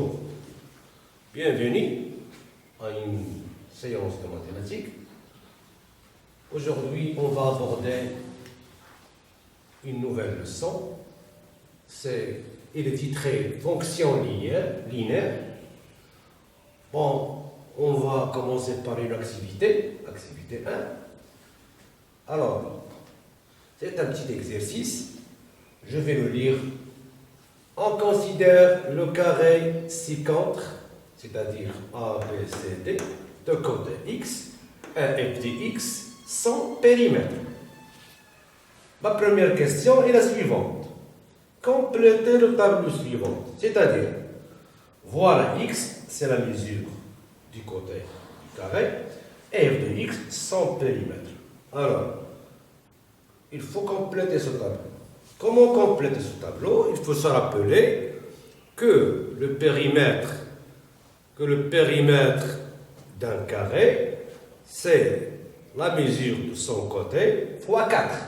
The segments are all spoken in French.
Bonjour, bienvenue à une séance de mathématiques. Aujourd'hui, on va aborder une nouvelle leçon. Il est titré Fonction linéaire. Bon, on va commencer par une activité 1. Alors, c'est un petit exercice. Je vais le lire. On considère le carré ci-contre, c'est-à-dire A, B, C, D, de côté X, un f de X sans périmètre. Ma première question est la suivante. Complétez le tableau suivant, c'est-à-dire, voilà X, c'est la mesure du côté du carré, et f de X sans périmètre. Alors, il faut compléter ce tableau. Comment compléter ce tableau? Il faut se rappeler que le périmètre d'un carré, c'est la mesure de son côté fois 4.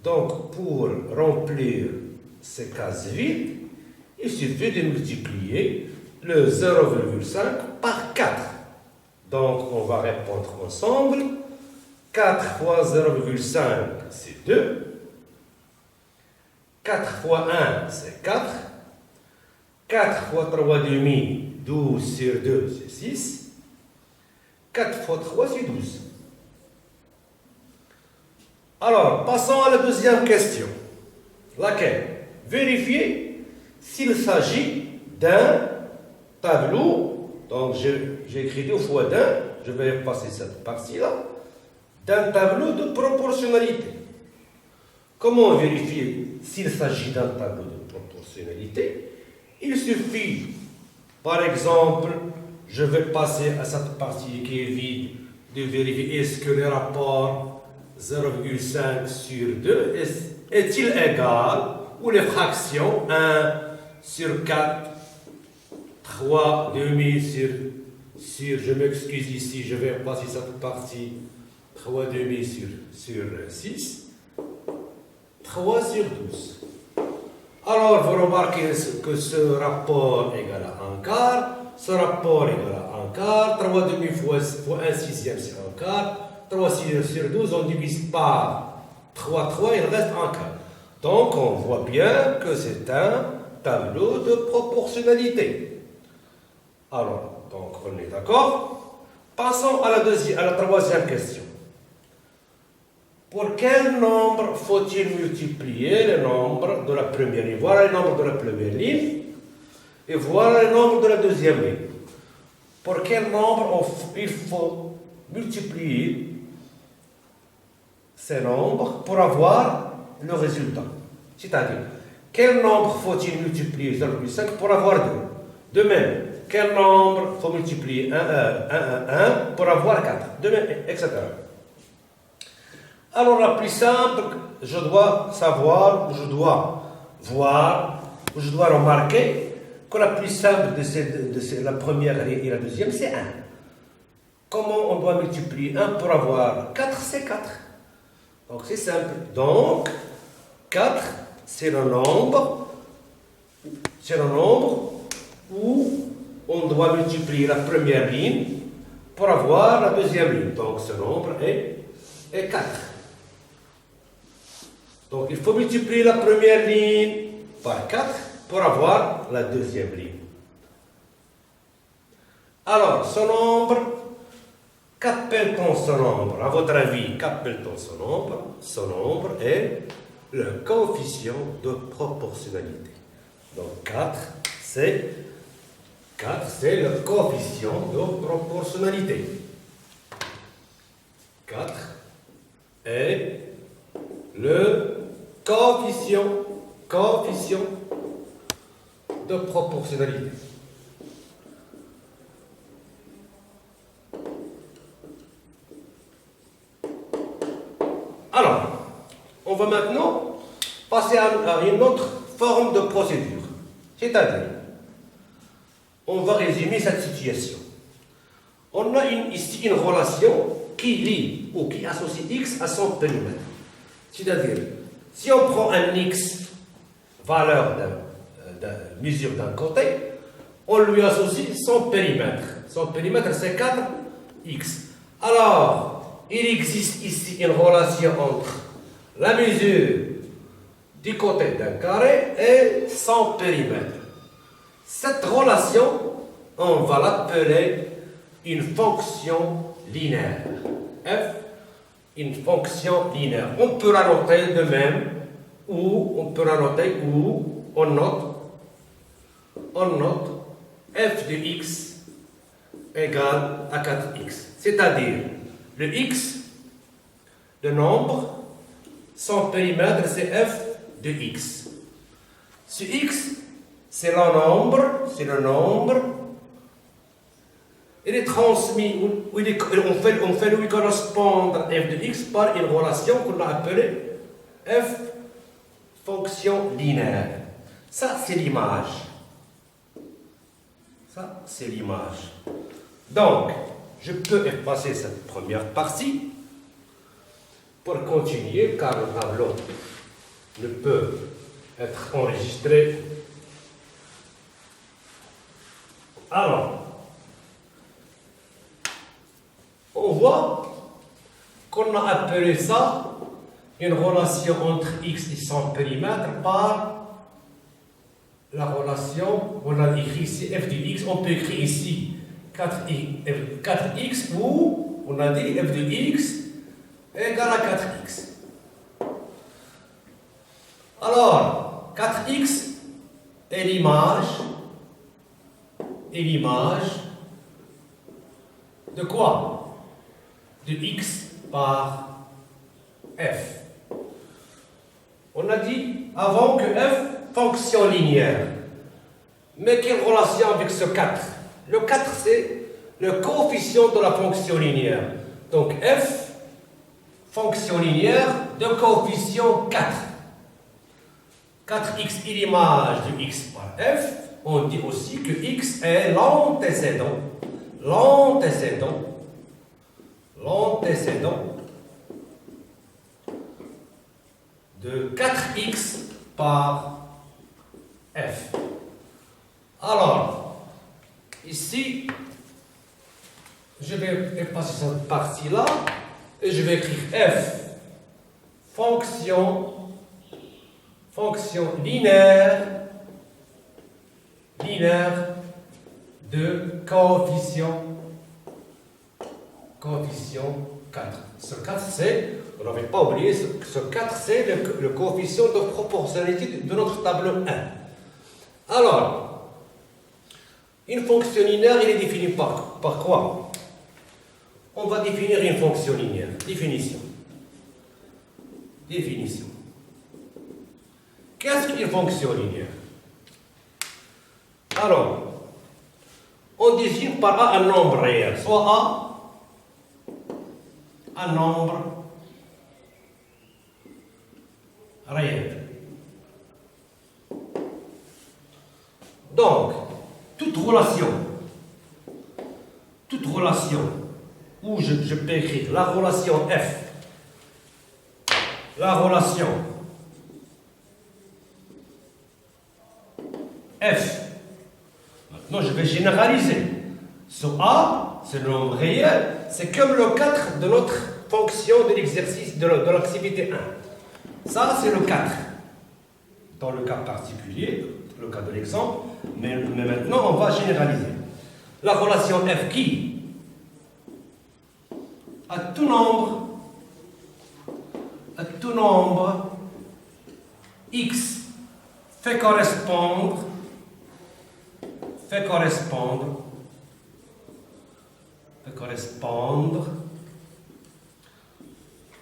Donc, pour remplir ces cases vides, il suffit de multiplier le 0,5 par 4. Donc, on va répondre ensemble. 4 fois 0,5, c'est 2. 4 fois 1, c'est 4. 4 fois 3,5, 12 sur 2, c'est 6. 4 fois 3, c'est 12. Alors, passons à la deuxième question. Laquelle? Vérifier s'il s'agit d'un tableau. Donc, j'ai écrit 2 fois d'un. Je vais passer cette partie-là. D'un tableau de proportionnalité. Comment vérifier s'il s'agit d'un tableau de proportionnalité? Il suffit, par exemple, je vais passer à cette partie qui est vide, de vérifier est-ce que le rapport 0,5 sur 2 est-il égal, ou les fractions 1 sur 4, 3 demi sur, je m'excuse ici, je vais passer cette partie, 3 demi sur 6. 3 sur 12. Alors, vous remarquez que ce rapport égale à 1 quart, ce rapport égale à 1 quart, 3 demi fois 1 sixième, c'est 1 quart, 3 sur 12, on divise par 3, il reste 1 quart. Donc, on voit bien que c'est un tableau de proportionnalité. Alors, donc, on est d'accord. Passons à la troisième question. Pour quel nombre faut-il multiplier le nombre de la première ligne? Voilà le nombre de la première ligne et voilà le nombre de la deuxième ligne. Pour quel nombre il faut multiplier ces nombres pour avoir le résultat? C'est-à-dire, quel nombre faut-il multiplier 0,5 pour avoir 2? De même, quel nombre faut multiplier 1 pour avoir 4? De même, etc. Alors, la plus simple, je dois savoir, ou je dois voir, ou je dois remarquer que la plus simple de la première et la deuxième, c'est 1. Comment on doit multiplier 1 pour avoir 4? C'est 4. Donc, c'est simple. Donc, 4, c'est le nombre où on doit multiplier la première ligne pour avoir la deuxième ligne. Donc, ce nombre est 4. Donc, il faut multiplier la première ligne par 4 pour avoir la deuxième ligne. Alors, ce nombre, qu'appelle-t-on ce nombre? À votre avis, qu'appelle-t-on ce nombre? Ce nombre est le coefficient de proportionnalité. Donc, 4, c'est le coefficient de proportionnalité. 4 est le coefficient de proportionnalité. Alors, on va maintenant passer à une autre forme de procédure. C'est-à-dire, on va résumer cette situation. On a ici une relation qui lie ou qui associe X à son périmètre. C'est-à-dire, si on prend un X, valeur de mesure d'un côté, on lui associe son périmètre. Son périmètre, c'est 4x. Alors, il existe ici une relation entre la mesure du côté d'un carré et son périmètre. Cette relation, on va l'appeler une fonction linéaire. F, une fonction linéaire. On peut la noter de même, ou on peut la noter, ou on note f de x égale à 4x. C'est-à-dire, le x, le nombre, son périmètre, c'est f de x. Ce x, c'est le nombre, il est transmis, on fait lui correspondre f de x par une relation qu'on a appelée f fonction linéaire. Ça, c'est l'image. Ça, c'est l'image. Donc, je peux effacer cette première partie pour continuer, car le tableau ne peut être enregistré. Alors, on voit qu'on a appelé ça une relation entre x et son périmètre par la relation, on a écrit ici f de x, on peut écrire ici 4x ou on a dit f de x égale à 4x. Alors, 4x est l'image de quoi? De x par f. On a dit avant que f, fonction linéaire. Mais quelle relation avec ce 4? Le 4, c'est le coefficient de la fonction linéaire. Donc f, fonction linéaire de coefficient 4. 4x est l'image de x par f. On dit aussi que x est l'antécédent de 4x par f. Alors, ici, je vais effacer cette partie-là et je vais écrire f fonction linéaire de coefficient 4. Ce 4, c'est, on n'avait pas oublié, ce 4, c'est le coefficient de proportionnalité de notre tableau 1. Alors, une fonction linéaire, elle est définie par quoi? On va définir une fonction linéaire. Définition. Qu'est-ce qu'une fonction linéaire? Alors, on désigne par A un nombre réel, soit A, un nombre réel. Donc, toute relation où je peux écrire la relation f, maintenant je vais généraliser. Ce A, c'est le nombre réel, c'est comme le 4 de notre fonction de l'exercice de l'activité 1. Ça, c'est le 4. Dans le cas particulier, le cas de l'exemple, mais maintenant on va généraliser. La relation f qui, à tout nombre x fait correspondre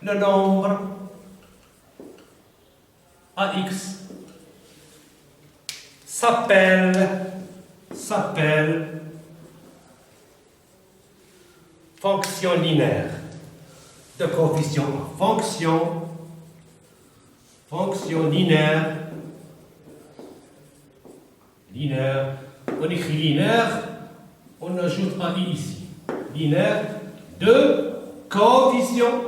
le nombre ax s'appelle fonction linéaire de coefficient A. Fonction linéaire. On écrit linéaire, on ajoute un i ici. Linéaire de coefficient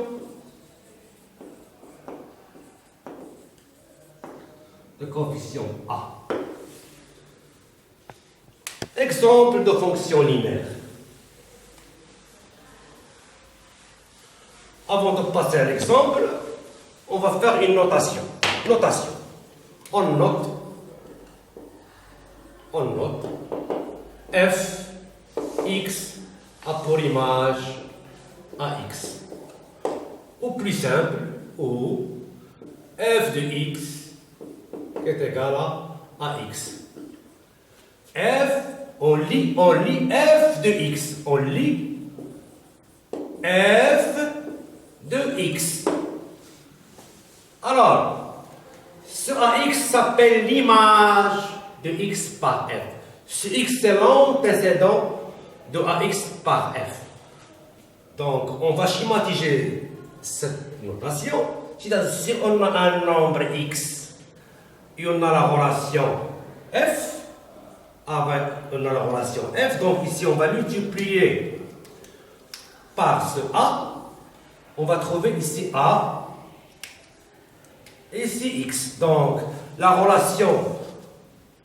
A. Exemple de fonction linéaire. Avant de passer à l'exemple, on va faire une notation. Notation. On note f, x a pour image ax. Ou plus simple, ou f de x est égal à ax. F, on lit f de x. On lit f de x. Alors, ce ax s'appelle l'image de x par f. Ce x c'est l'antécédent de ax par f. Donc, on va schématiser cette notation. C'est-à-dire, si on a un nombre x et on a la relation f, on a la relation f, donc ici on va multiplier par ce a, on va trouver ici a et ici x. Donc, la relation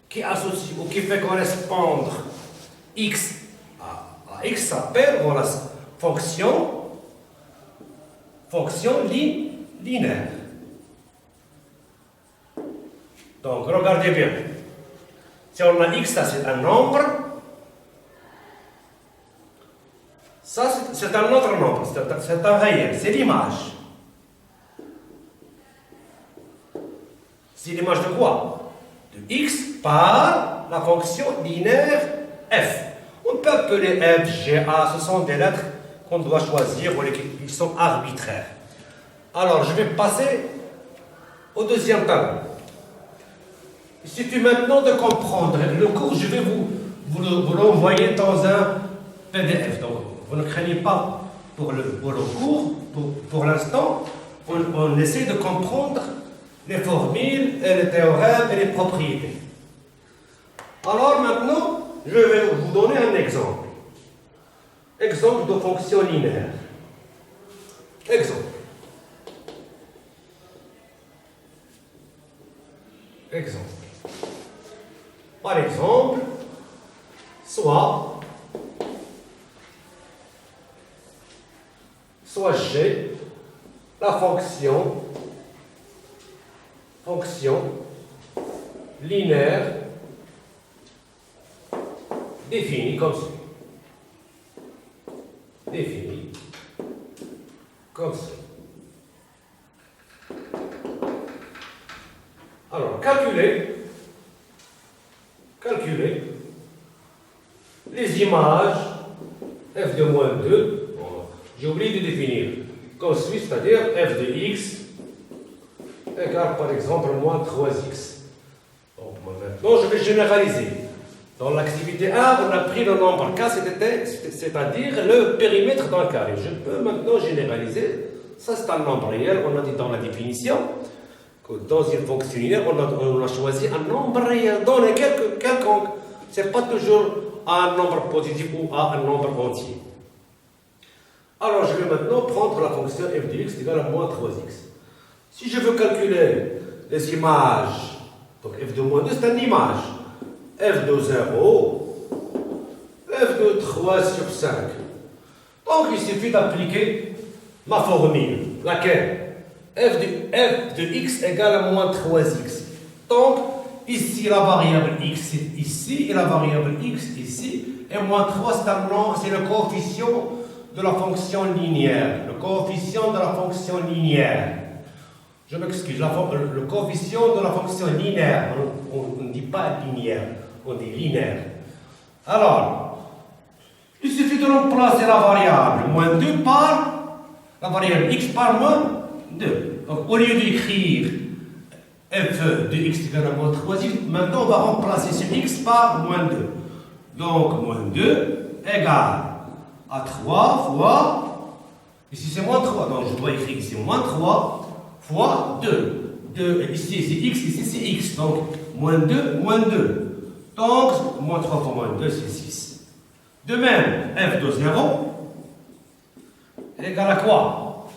qui associe ou qui fait correspondre x à x s'appelle fonction linéaire. Donc, regardez bien. Si on a x, ça c'est un nombre. Ça c'est un autre nombre, c'est un réel, c'est l'image. C'est l'image de quoi? De x par la fonction linéaire f. On peut appeler f, g, a, ce sont des lettres qu'on doit choisir, ils sont arbitraires. Alors, je vais passer au deuxième tableau. Il suffit maintenant de comprendre. Le cours, je vais vous l'envoyer dans un PDF. Donc, vous ne craignez pas pour le cours. Pour l'instant, on essaie de comprendre les formules, et les théorèmes et les propriétés. Alors maintenant, je vais vous donner un exemple. Exemple de fonction linéaire. Exemple. Par exemple, soit G, la fonction linéaire définie comme ça. Alors, calculer les images f de moins 2, j'ai oublié de définir, comme suit, c'est-à-dire f de x égale par exemple moins 3x. Donc maintenant, je vais généraliser. Dans l'activité 1, on a pris le nombre k, c'est-à-dire le périmètre d'un carré. Je peux maintenant généraliser. Ça, c'est un nombre réel. On a dit dans la définition que dans une fonction linéaire, on a choisi un nombre réel, donné quelconque. Ce n'est pas toujours un nombre positif ou un nombre entier. Alors, je vais maintenant prendre la fonction f de x égale à moins 3x. Si je veux calculer les images, donc f de moins 2, c'est une image. F de 0, f de 3 sur 5. Donc, il suffit d'appliquer ma formule, laquelle f de x égale à moins 3x. Donc, ici, la variable x est ici, et la variable x ici, et moins 3, c'est le coefficient de la fonction linéaire. Le coefficient de la fonction linéaire. Je m'excuse, le coefficient de la fonction linéaire. On ne dit pas linéaire, on dit linéaire. Alors, il suffit de remplacer la variable moins 2 par la variable x par moins 2. Donc, au lieu d'écrire f de x égale à moins 3, maintenant on va remplacer ce x par moins 2. Donc, moins 2 égale à 3 fois, ici c'est moins 3, donc je dois écrire ici moins 3 fois 2. Ici c'est x, ici c'est x, donc moins 2, moins 2. Donc, moins 3 fois moins 2, c'est 6. De même, f de 0 égale à quoi?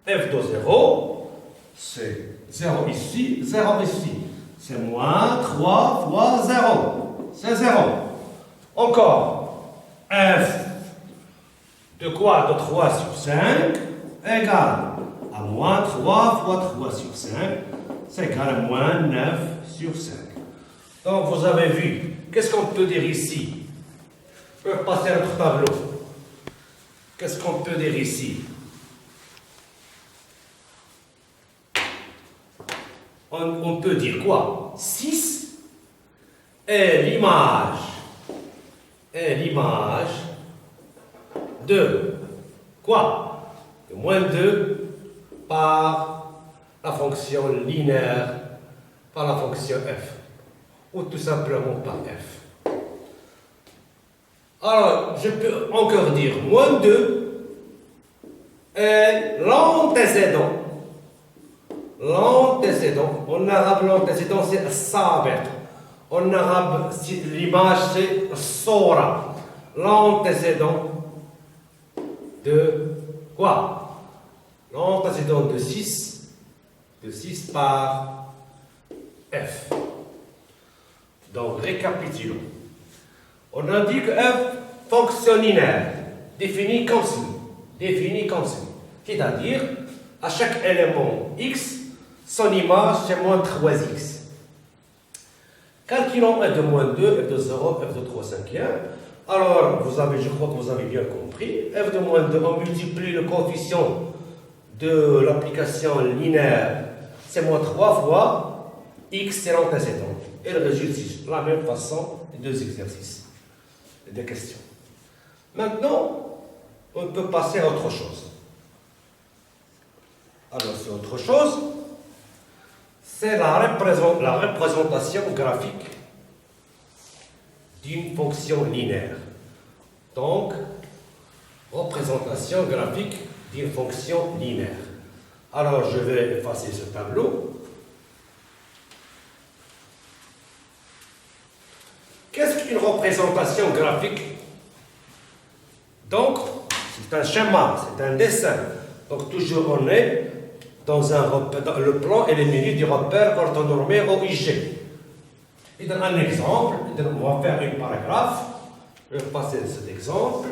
F de 0, c'est 0 ici, 0 ici. C'est moins 3 fois 0. C'est 0. Encore, f de quoi? De 3 sur 5 égale à moins 3 fois 3 sur 5, c'est égal à moins 9 sur 5. Donc vous avez vu, qu'est-ce qu'on peut dire ici? Je peux passer à notre tableau. Qu'est-ce qu'on peut dire ici? On peut dire quoi? 6 est l'image de quoi? De moins 2 par la fonction linéaire, par la fonction f, ou tout simplement par f. Alors, je peux encore dire moins 2 est l'antécédent. L'antécédent, en arabe, l'antécédent c'est sabet. En arabe, l'image c'est sora. L'antécédent de quoi? L'antécédent de 6 par f. Donc, récapitulons. On a dit que f, fonction linéaire, définie comme ceci. C'est-à-dire, à chaque élément x, son image c'est moins 3x. Calculons f de moins 2, f de 0, f de 3 cinquièmes. Alors, je crois que vous avez bien compris. F de moins 2, on multiplie le coefficient de l'application linéaire, c'est moins 3 fois x, c'est l'antécédent. Et le résultat, de la même façon, les deux exercices, les deux questions. Maintenant, on peut passer à autre chose. Alors, c'est autre chose, c'est la représentation graphique d'une fonction linéaire. Donc, représentation graphique d'une fonction linéaire. Alors, je vais effacer ce tableau. Qu'est-ce qu'une représentation graphique? Donc, c'est un schéma, c'est un dessin. Donc, toujours on est dans le plan et les menus du repère orthonormé OIG. Et dans un exemple, on va faire un paragraphe. Je vais passer cet exemple.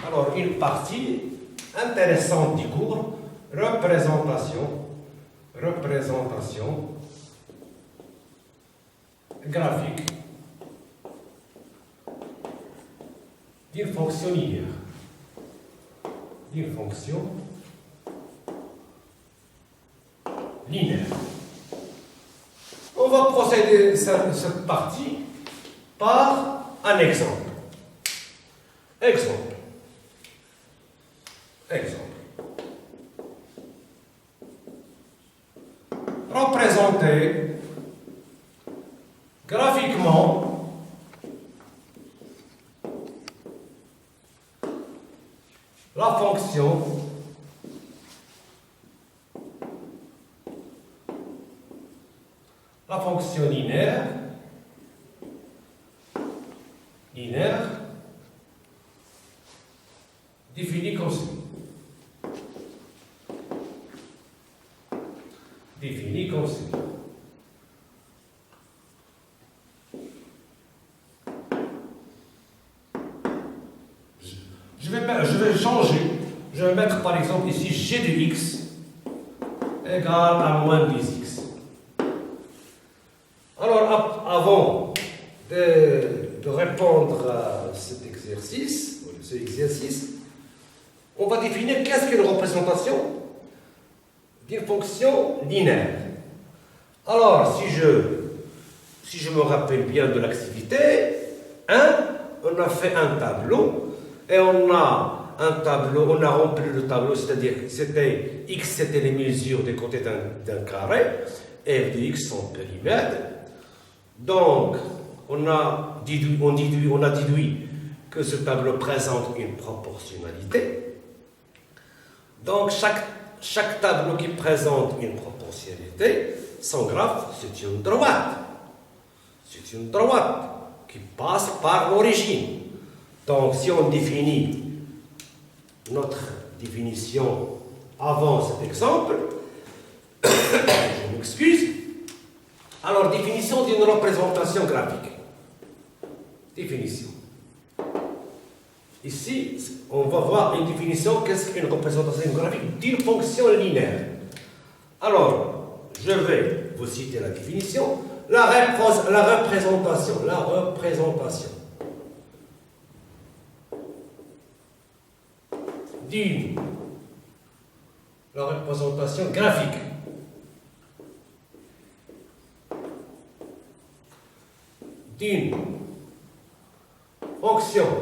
Alors, une partie intéressante du cours, représentation graphique d'une fonction linéaire. On va procéder cette partie par un exemple. Exemple. Représenter graphiquement la fonction linéaire définie comme ceci. Je vais changer. Je vais mettre par exemple ici g de x égale à moins 10x. Alors, avant de répondre à cet exercice, on va définir qu'est-ce qu'une représentation d'une fonction linéaire. Alors, si je me rappelle bien de l'activité 1, on a fait un tableau et on a rempli le tableau, c'est-à-dire x c'était les mesures des côtés d'un carré, f de x son périmètre. Donc, on a déduit que ce tableau présente une proportionnalité. Donc, chaque tableau qui présente une proportionnalité, son graphe, c'est une droite. C'est une droite qui passe par l'origine. Donc, si on définit notre définition avant cet exemple, je m'excuse. Alors, définition d'une représentation graphique. Définition. Ici, on va voir une définition, qu'est-ce qu'une représentation graphique d'une fonction linéaire. Alors, je vais vous citer la définition. La représentation d'une la représentation graphique d'une fonction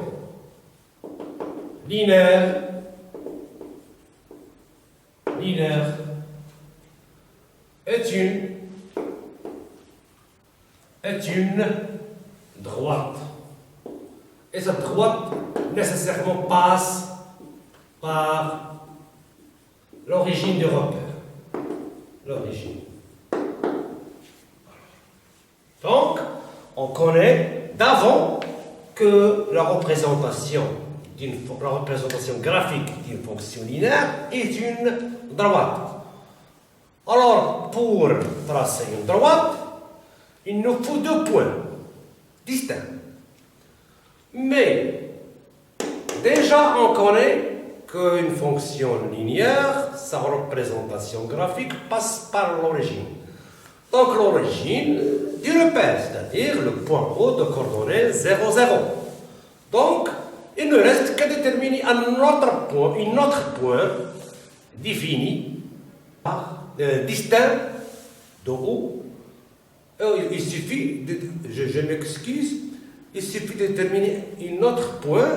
linéaire est une droite. Et cette droite nécessairement passe par l'origine du repère. L'origine. Donc, on connaît d'avant que la représentation graphique d'une fonction linéaire est une droite. Alors, pour tracer une droite, il nous faut deux points distincts. Mais, déjà, on connaît qu'une fonction linéaire, sa représentation graphique passe par l'origine. Donc, l'origine du repère, c'est-à-dire le point haut de coordonnées 0, 0. Donc, il ne reste qu'à déterminer un autre point défini, distinct de haut. Il suffit, je m'excuse, il suffit de déterminer un autre point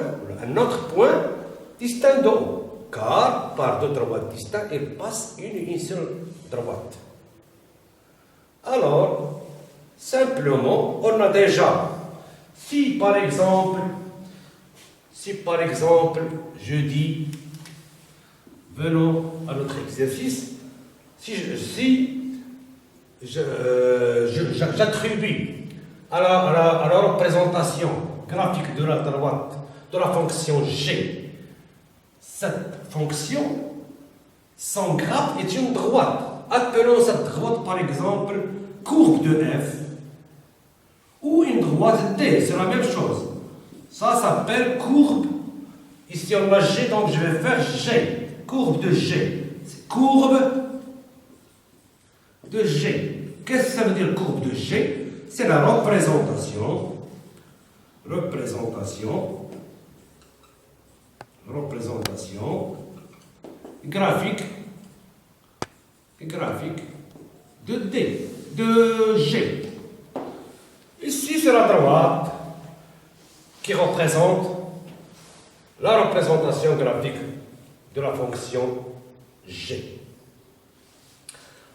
distinct de haut, car par deux droites distinctes, il passe une seule droite. Alors, simplement, on a déjà, si par exemple, je dis, venons à notre exercice, si j'attribue à la représentation graphique de la droite, de la fonction g, cette fonction, son graphe est une droite. Appelons cette droite par exemple courbe de f ou une droite d, c'est la même chose. Ça s'appelle courbe. Ici on a g, donc je vais faire g. Courbe de g. C'est courbe de g. Qu'est-ce que ça veut dire courbe de g? C'est la représentation graphique de D, de G. Ici, c'est la droite qui représente la représentation graphique de la fonction G.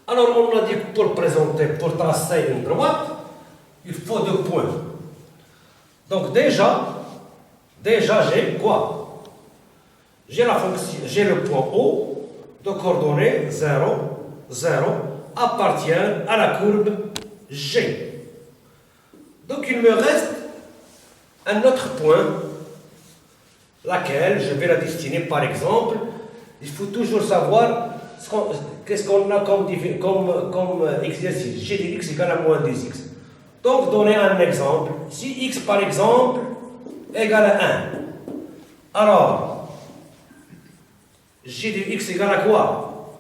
Alors, on a dit que pour tracer une droite, il faut deux points. Donc, déjà j'ai quoi? J'ai le point O de coordonnées 0, 0, appartient à la courbe G. Donc, il me reste un autre point, laquelle je vais la destiner par exemple. Il faut toujours savoir qu'est-ce qu'on a comme exercice. G de x égale à moins 2x. Donc, donner un exemple. Si x, par exemple, égale à 1. Alors, g de x égale à quoi?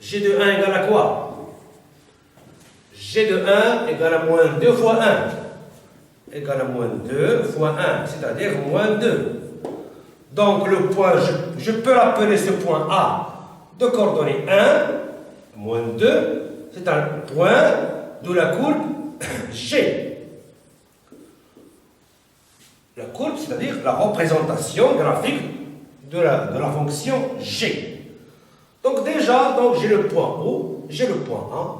G de 1 égale à quoi? G de 1 égale à moins 2 fois 1. Égale à moins 2 fois 1, c'est-à-dire moins 2. Donc, le point, je peux l'appeler ce point A de coordonnées 1, moins 2, c'est un point de la courbe G. La courbe, c'est-à-dire la représentation graphique de la fonction G. Donc déjà, j'ai le point O, j'ai le point A,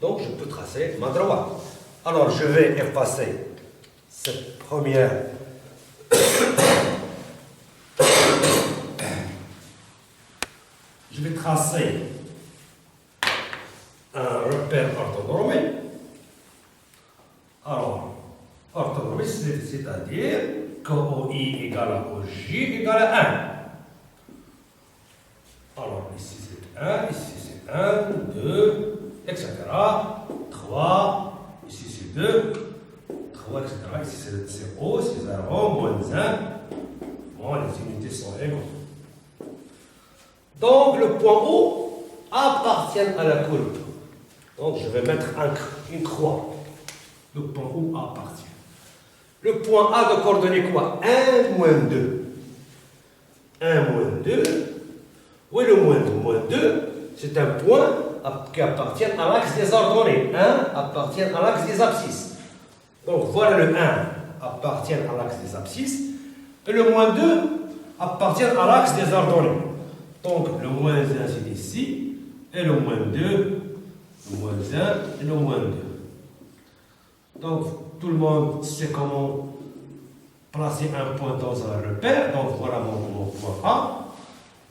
donc je peux tracer ma droite. Alors je vais effacer cette première je vais tracer un repère orthogonal. Alors, orthogonal, c'est-à-dire que OI égale à OJ égale à 1. Alors, ici c'est 1, ici c'est 1, 2, etc. 3, ici c'est 2, 3, etc. Voilà, ici c'est 0, c'est 0, moins 1. Bon, les unités sont égales. Donc le point O appartient à la courbe. Donc je vais mettre une croix. Le point O appartient. Le point A de coordonnées quoi? 1, moins 2. 1, moins 2. Où est le moins 2? Moins 2, c'est un point qui appartient à l'axe des ordonnées. 1 appartient à l'axe des abscisses. Donc voilà le 1 appartient à l'axe des abscisses. Et le moins 2 appartient à l'axe des ordonnées. Donc le moins 1 c'est ici. Et le moins 2, le moins 1 et le moins 2. Donc tout le monde sait comment placer un point dans un repère. Donc voilà mon point A.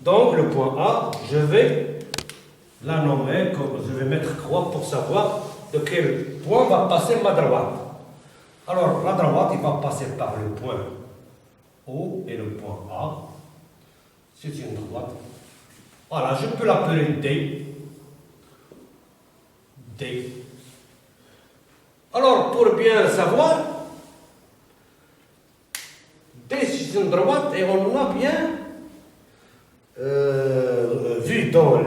Donc le point A, je vais la nommer, je vais mettre croix pour savoir de quel point va passer ma droite. Alors la droite, il va passer par le point O et le point A. C'est une droite. Voilà, je peux l'appeler D. D. Alors, pour bien savoir, D c'est une droite et on a bien vu dans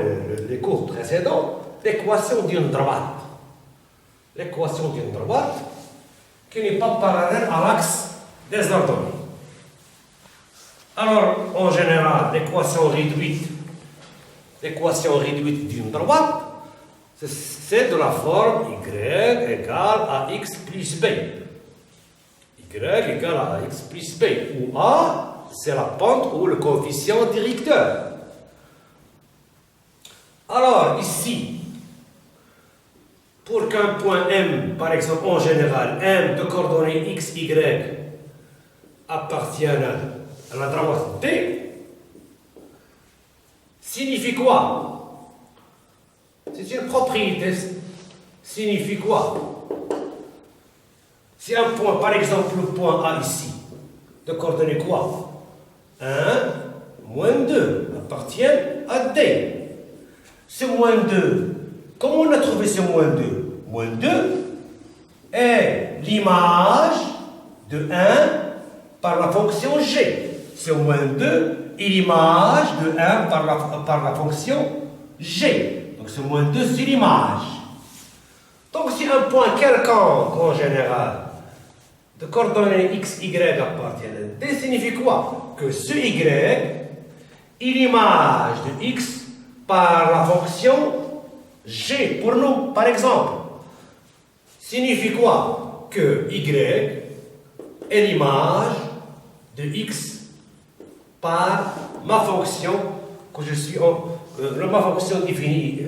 les cours précédents l'équation d'une droite. L'équation d'une droite qui n'est pas parallèle à l'axe des ordonnées. Alors, en général, l'équation réduite d'une droite, c'est de la forme y égale à x plus b. Y égale à x plus b, où a, c'est la pente ou le coefficient directeur. Alors, ici, pour qu'un point M, par exemple, en général, M de coordonnées x, y, appartienne à la droite D, signifie quoi? C'est une propriété. Signifie quoi? Si un point, par exemple, le point A ici, de coordonnées quoi? 1, moins 2, appartiennent à D. Ce moins 2, comment on a trouvé ce moins 2? Moins 2 est l'image de 1 par la fonction G. Ce moins 2 est l'image de 1 par la fonction G. Donc ce moins 2, c'est l'image. Donc si un point quelconque, en général, de coordonnées x, y appartiennent à D, signifie quoi? Que ce y est l'image de x par la fonction G. Pour nous, par exemple, signifie quoi? Que y est l'image de x par ma fonction que je suis ma fonction définie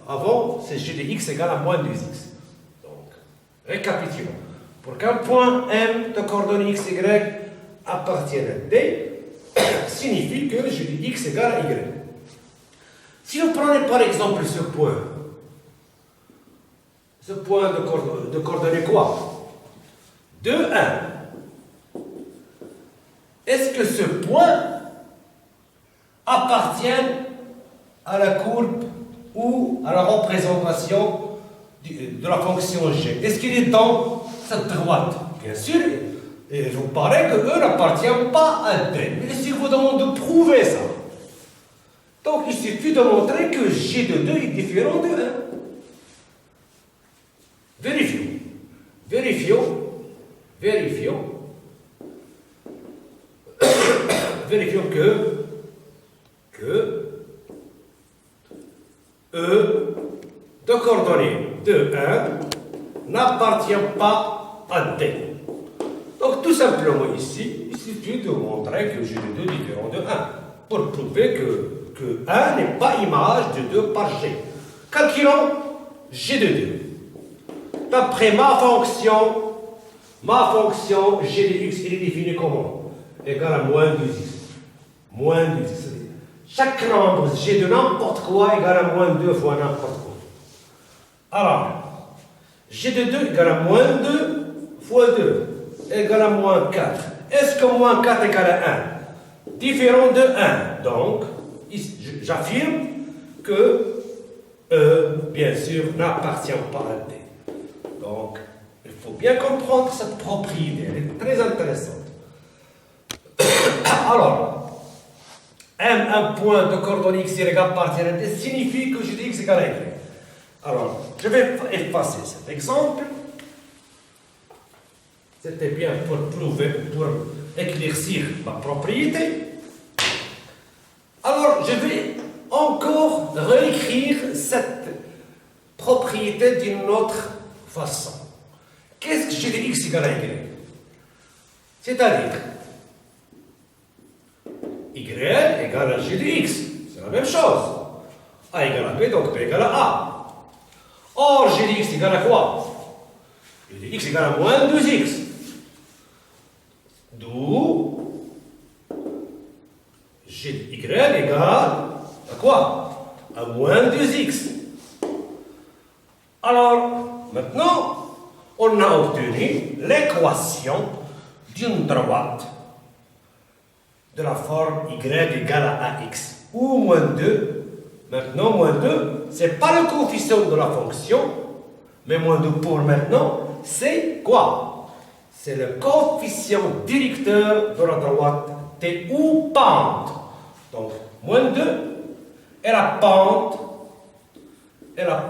avant, c'est g de x égale à moins 2x. Donc, récapitulons. Pour qu'un point M de coordonnées x, y appartienne à D, signifie que g de x égale à y. Si vous prenez par exemple ce point de coordonnées quoi? 2, 1. Est-ce que ce point appartient à la courbe ou à la représentation de la fonction g? Est-ce qu'il est dans cette droite? Bien sûr, et il vous paraît que E n'appartient pas à D. Mais si vous demande de prouver ça, donc il suffit de montrer que g de 2 est différent de 1. Vérifions que E de coordonnées de 1 n'appartient pas à D. Donc tout simplement ici, il suffit de montrer que g de 2 est différent de 1 pour prouver que 1 n'est pas image de 2 par g. Calculons g de 2. D'après ma fonction g de x, il est défini comment? Égal à moins 2x. Moins 2x. Chaque nombre g de n'importe quoi égale à moins 2 fois n'importe quoi. Alors, g de 2 égale à moins 2 fois 2 égale à moins 4. Est-ce que moins 4 égale à 1? Différent de 1. Donc, j'affirme que E, bien sûr, n'appartient pas à D. Donc, il faut bien comprendre cette propriété, elle est très intéressante. Alors, un point de coordonnées x, y appartient à t signifie que je dis x égale à y. Alors, je vais effacer cet exemple. C'était bien pour prouver, pour éclaircir ma propriété. Alors, je vais encore réécrire cette propriété d'une autre façon. Qu'est-ce que j'ai dit x égale à y? C'est-à-dire, y égale à g de x. C'est la même chose. A égale à b, donc b égale à a. Or, g de x égale à quoi? G de x égale à moins 2x. D'où g de y égale à quoi? À moins 2x. Alors, maintenant, on a obtenu l'équation d'une droite de la forme y égale à ax, ou moins 2. Maintenant, moins 2, ce n'est pas le coefficient de la fonction, mais moins 2 pour maintenant, c'est quoi? C'est le coefficient directeur de la droite t ou pente. Donc, moins 2 est la pente de la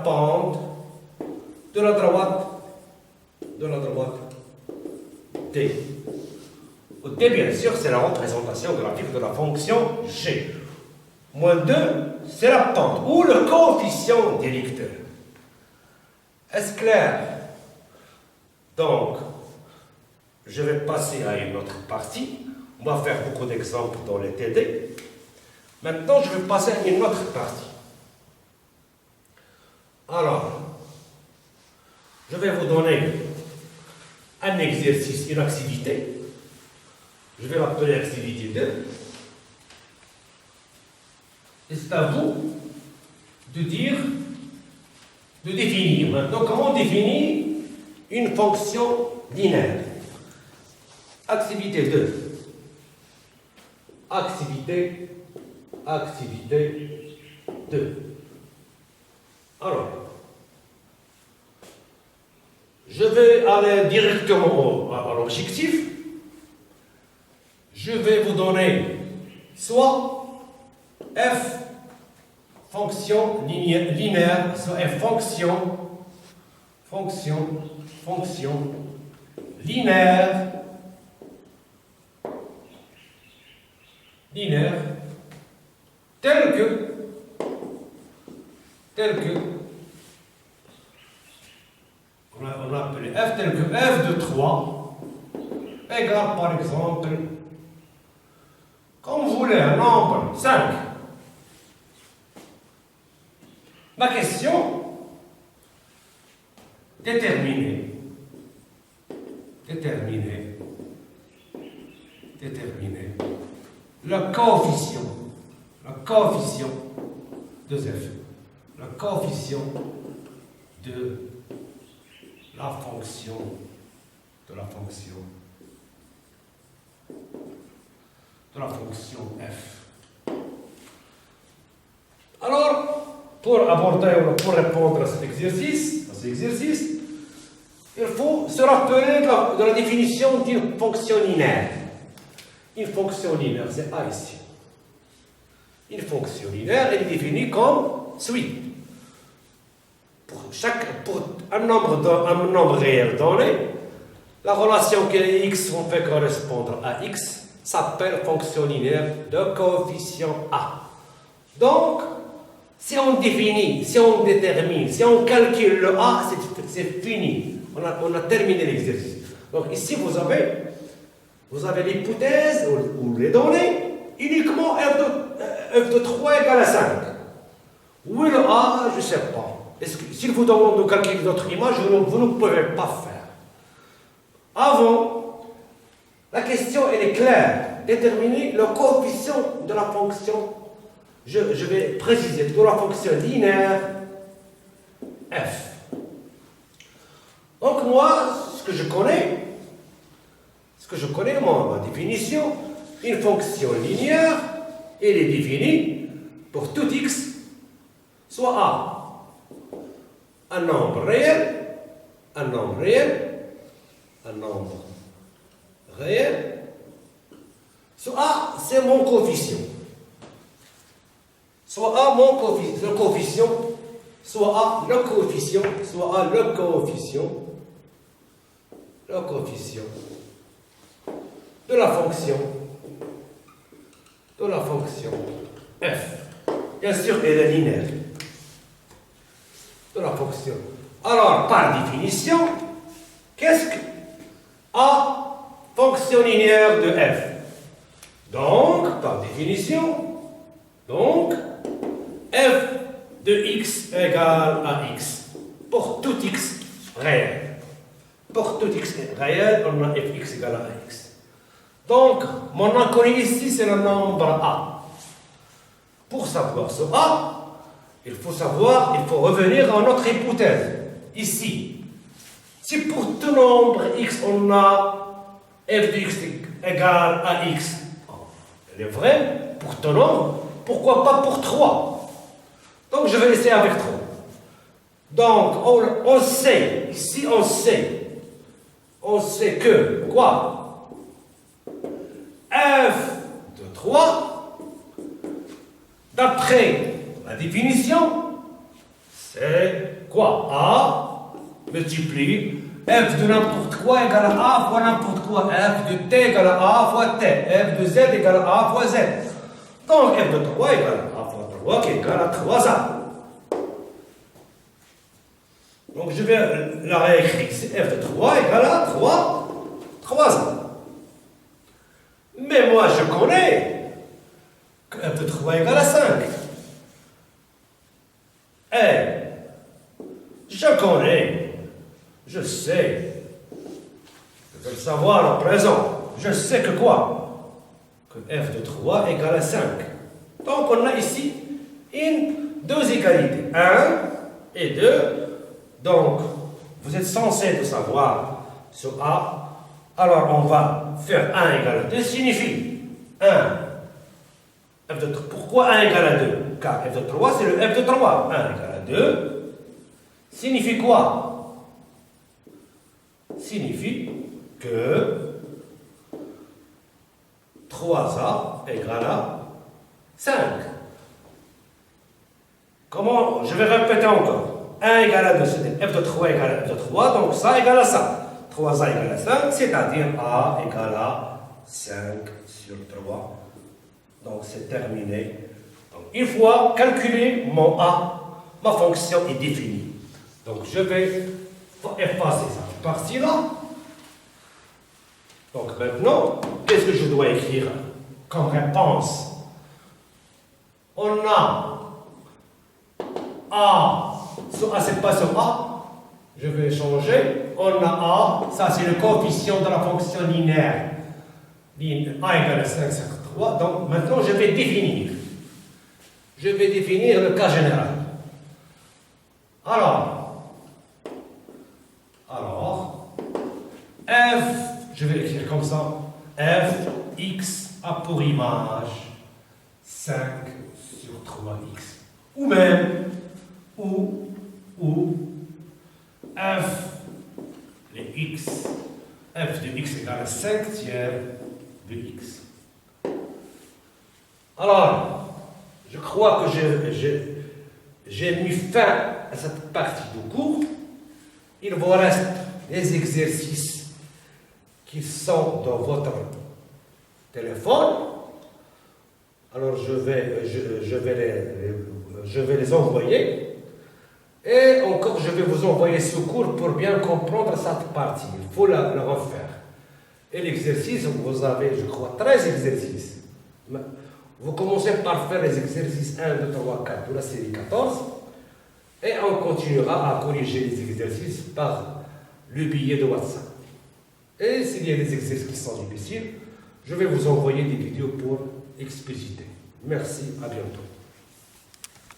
droite t. T, bien sûr, c'est la représentation graphique de la fonction g. Moins 2, c'est la pente, ou le coefficient directeur. Est-ce clair? Donc, je vais passer à une autre partie. On va faire beaucoup d'exemples dans les TD. Maintenant, je vais passer à une autre partie. Alors, je vais vous donner un exercice, une activité. Je vais l'appeler activité 2. Et c'est à vous de définir maintenant comment on définit une fonction linéaire. Activité 2. Activité 2. Alors, je vais aller directement à l'objectif. Je vais vous donner soit f fonction linéaire, soit f fonction linéaire, tel que on a appelé f tel que f de 3 égale par exemple, comme vous voulez, un nombre 5. Ma question, déterminer le coefficient de f, le coefficient de la fonction f. Alors, pour répondre à cet exercice, il faut se rappeler de la définition d'une fonction linéaire. Une fonction linéaire, c'est A ici. Une fonction linéaire est définie comme suit. Pour un nombre réel donné, la relation que les x ont fait correspondre à x s'appelle fonction linéaire de coefficient A. Donc, si on définit, si on détermine, si on calcule le A, c'est fini. On a terminé l'exercice. Donc ici, vous avez l'hypothèse ou les données uniquement f de 3 égale à 5. Où est le A? Je ne sais pas. S'il vous demande de calculer d'autres images, vous ne pouvez pas faire. Avant, la question elle est claire. Déterminer le coefficient de la fonction, je vais préciser, de la fonction linéaire f. Donc moi, ce que je connais, ma définition, une fonction linéaire, elle est définie pour tout x, soit A, un nombre réel, un nombre réel, soit A, c'est mon coefficient. Soit A, le coefficient, soit A, le coefficient, soit A, le coefficient de la fonction f. Bien sûr, elle est linéaire. De la fonction. Alors, par définition, qu'est-ce que A, fonction linéaire de f? Donc, par définition, f de x égale à x. Pour tout x réel. Pour tout x réel, on a fx égale à x. Donc, mon inconnu ici, c'est le nombre a. Pour savoir ce a, il faut revenir à notre hypothèse. Ici, si pour tout nombre x, on a f de x égale à x, elle est vraie pour tout nombre, pourquoi pas pour 3? Donc, je vais laisser avec 3. Donc, on sait, ici, on sait que, quoi? F de 3, d'après la définition, c'est quoi? A multiplie f de n'importe quoi égale à a fois n'importe quoi. F de t égale à a fois t. F de z égale à a fois z. Donc f de 3 égale à a fois 3 qui égale à 3a. Donc je vais la réécrire. F de 3 égale à 3a. Mais moi je connais que f de 3 égale à 5. Et je connais, je sais, je veux le savoir en présent, je sais que quoi? Que f de 3 égale à 5. Donc on a ici deux égalités, 1 et 2. Donc vous êtes censé de savoir ce A. Alors on va faire 1 égale à 2 signifie 1. F de 3. Pourquoi 1 égale à 2? Car f de 3 c'est le f de 3. 1 égale à 2 signifie quoi? Signifie que 3a égale à 5. Comment? Je vais répéter encore. 1 égale à 2, c'est f de 3 égale à f de 3, donc ça égale à ça. 3a égale à 5, c'est-à-dire a égale à 5 sur 3. Donc c'est terminé. Donc, une fois calculé mon a, ma fonction est définie. Donc je vais effacer cette partie-là. Donc maintenant, qu'est-ce que je dois écrire comme réponse? On a A, ce A c'est pas ce A, je vais changer. On a A, ça c'est le coefficient de la fonction linéaire. A égale à 5 sur 3. Donc maintenant je vais définir. Je vais définir le cas général. Alors, f, je vais écrire comme ça, f, x a pour image 5 sur 3x. Ou même, ou f, les x, f de x égale à 5 tiers de x. Alors, je crois que j'ai mis fin à cette partie du cours. Il vous reste les exercices qui sont dans votre téléphone. Alors je vais les envoyer. Et encore, je vais vous envoyer ce cours pour bien comprendre cette partie. Il faut le refaire. Et l'exercice, vous avez, je crois, 13 exercices. Vous commencez par faire les exercices 1, 2, 3, 4 de la série 14. Et on continuera à corriger les exercices par le billet de WhatsApp. Et s'il y a des exercices qui sont difficiles, je vais vous envoyer des vidéos pour expliciter. Merci, à bientôt.